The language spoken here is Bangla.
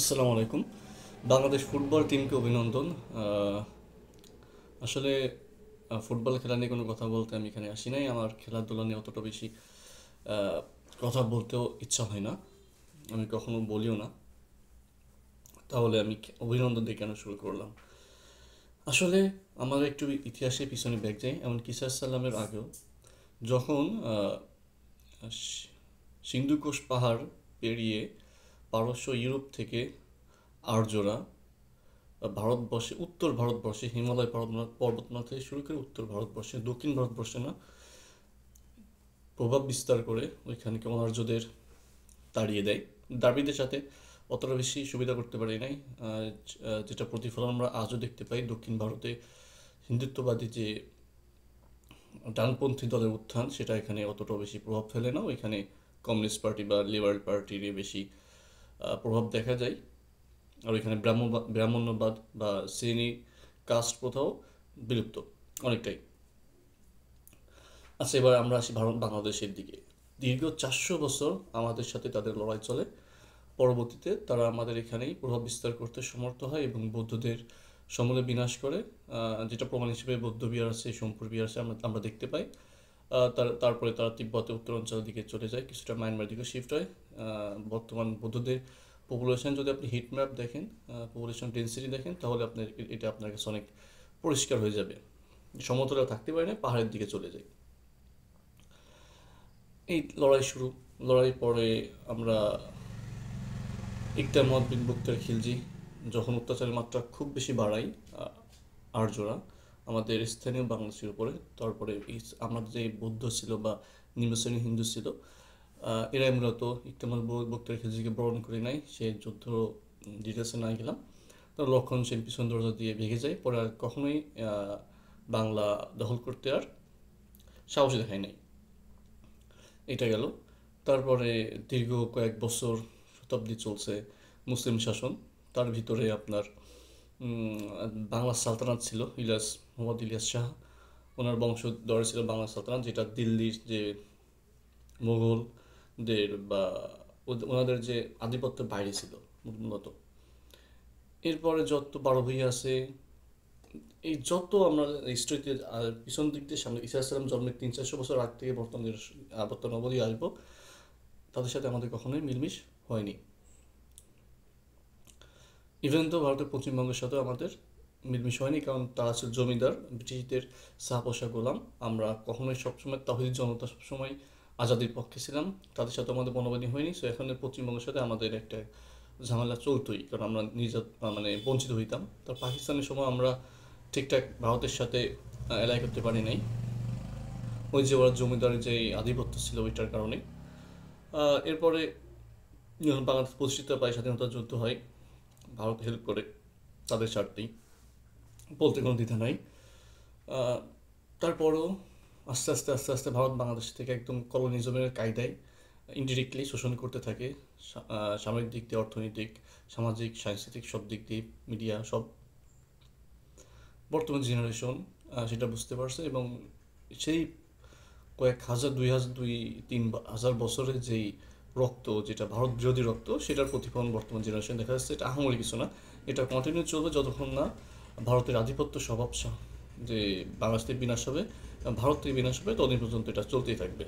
আসসালামু আলাইকুম। বাংলাদেশ ফুটবল টিমকে অভিনন্দন। আসলে ফুটবল খেলা নিয়ে কোনো কথা বলতে আমি এখানে আসি নাই। আমার খেলাধুলা নিয়ে অতটা বেশি আহ, কথা বলতেও ইচ্ছা হয় না, আমি কখনো বলিও না। তাহলে আমি অভিনন্দন দিয়ে কেন শুরু করলাম? আসলে আমার একটু ইতিহাসের পিছনে ব্যাক যাই। এমনকি ঈসা সাল্লামের আগেও যখন সি- সিন্ধুকুশ পাহাড় পেরিয়ে পারস্য ইউরোপ থেকে আর্যরা ভারতবর্ষে, উত্তর ভারতবর্ষে হিমালয় পর্বতমালা থেকে শুরু করে উত্তর ভারতবর্ষে, দক্ষিণ ভারতবর্ষে না, প্রভাব বিস্তার করে ওইখানকে অনার্যদের তাড়িয়ে দেয়। দ্রাবিড়দের সাথে অতটা বেশি সুবিধা করতে পারি নাই। যেটা প্রতিফলন আমরা আজও দেখতে পাই দক্ষিণ ভারতে হিন্দুত্ববাদী যে ডানপন্থী দলের উত্থান, সেটা এখানে অতটা বেশি প্রভাব ফেলে না। ওইখানে কমিউনিস্ট পার্টি বা লিবারেল পার্টির বেশি প্রভাব দেখা যায়। আর ওইখানে ব্রাহ্মণ্যবাদ বা শ্রেণী কাস্ট প্রথাও বিলুপ্ত অনেকটাই। আচ্ছা, এবার আমরা আসি বাংলাদেশের দিকে। দীর্ঘ 400 বছর আমাদের সাথে তাদের লড়াই চলে। পরবর্তীতে তারা আমাদের এখানেই প্রভাব বিস্তার করতে সমর্থ হয় এবং বৌদ্ধদের সমূলে বিনাশ করে। যেটা প্রমাণ হিসেবে বৌদ্ধ বিহার আছে, সোমপুর বিহার আছে, আমরা আমরা দেখতে পাই। তারপরে তারা তিব্বতের উত্তরাঞ্চলের দিকে চলে যায়, কিছুটা মায়ানমার দিকে শিফট হয়। বর্তমান বৌদ্ধদের পপুলেশন যদি আপনি হিট ম্যাপ দেখেন, পপুলেশন ডেন্সিটি দেখেন, তাহলে আপনার এটা আপনার কাছে অনেক পরিষ্কার হয়ে যাবে। সমতলে থাকতে পারে না, পাহাড়ের দিকে চলে যায়। এই লড়াই শুরু। লড়াই পরে আমরা ইকরামত বিন বখতিয়ার খিলজি যখন অত্যাচারের মাত্রা খুব বেশি বাড়াই, আর্যরা আমাদের স্থানীয় বাংলাদেশের উপরে, তারপরে আমাদের যে বৌদ্ধ ছিল বা নিম্নশ্রেণী হিন্দু ছিল, এরাই মূলত ইকরামত বখতিয়ার খিলজিকে বরণ করে নেয়। সে যুদ্ধ ডিটেলসে না গেলাম। তার লক্ষণ সেন পিছন দরজা দিয়ে ভেঙে যায়, পরে আর কখনোই বাংলা দখল করতে আর সাহসী দেখায় নাই। এটা গেল। তারপরে দীর্ঘ কয়েক বছর, শতাব্দী চলছে মুসলিম শাসন। তার ভিতরে আপনার বাংলা সালতানাত ছিল, মোহাম্মদ ইলিয়াস শাহ, ওনার বংশধর ছিল বাংলা সালতানাত, যেটা দিল্লির যে মোগলদের বা ওনাদের যে আধিপত্যের বাইরে ছিল মূলত। এরপরে যত বারো ভূঁইয়া আছে, এই যত আমরা হিস্ট্রিতে পিছন দিক দিয়ে সামনে ঈসা সালাম জন্মের 300-400 বছর আগ থেকে বর্তমান অবধি আসবো, তাদের সাথে আমাদের কখনোই মিলমিশ হয়নি। ইভেন তো ভারতের পশ্চিমবঙ্গের সাথেও আমাদের মিলমিশ হয়নি, কারণ তারা ছিল জমিদার, ব্রিটিশদের সাহপোষা গোলাম। আমরা কখনোই সবসময় তাহিদ জনতা সবসময় আজাদির পক্ষে ছিলাম, তাদের সাথে আমাদের বনবাদী হয়নি। সো এখন পশ্চিমবঙ্গের সাথে আমাদের একটা ঝামেলা চলতোই, কারণ আমরা মানে বঞ্চিত হইতাম। তার পাকিস্তানের সময় আমরা ঠিকঠাক ভারতের সাথে এলাই করতে পারি নাই, ওই যে ওরা জমিদারের যে আধিপত্য ছিল ওইটার কারণে। এরপরে যখন বাংলাদেশ প্রতিষ্ঠিত পায়, স্বাধীনতা যুদ্ধ হয়, ভারত হেল্প করে তাদের স্বার্থেই, বলতে কোনো দ্বিধা নাই। আহ, তারপরও আস্তে আস্তে ভারত বাংলাদেশ থেকে একদম কলোনিজমের কায়দায় ইনডিরেক্টলি শোষণ করতে থাকে। সামরিক দিক দিয়ে, অর্থনৈতিক, সামাজিক, সাংস্কৃতিক সব দিক দিয়ে, মিডিয়া সব। বর্তমান জেনারেশন সেটা বুঝতে পারছে এবং সেই কয়েক হাজার, 2,000, 2,000, 3,000 বছরের যেই রক্ত, যেটা ভারত বিরোধী রক্ত, সেটার প্রতিফলন বর্তমান জেনারেশন দেখা যাচ্ছে। এটা আহামরি কিছু না, এটা কন্টিনিউ চলবে যতক্ষণ না ভারতের আধিপত্য স্বভাব যে বাংলাদেশ থেকে বিনাশ হবে, ভারত থেকে বিনাশ হবে, ততদিন পর্যন্ত এটা চলতেই থাকবে।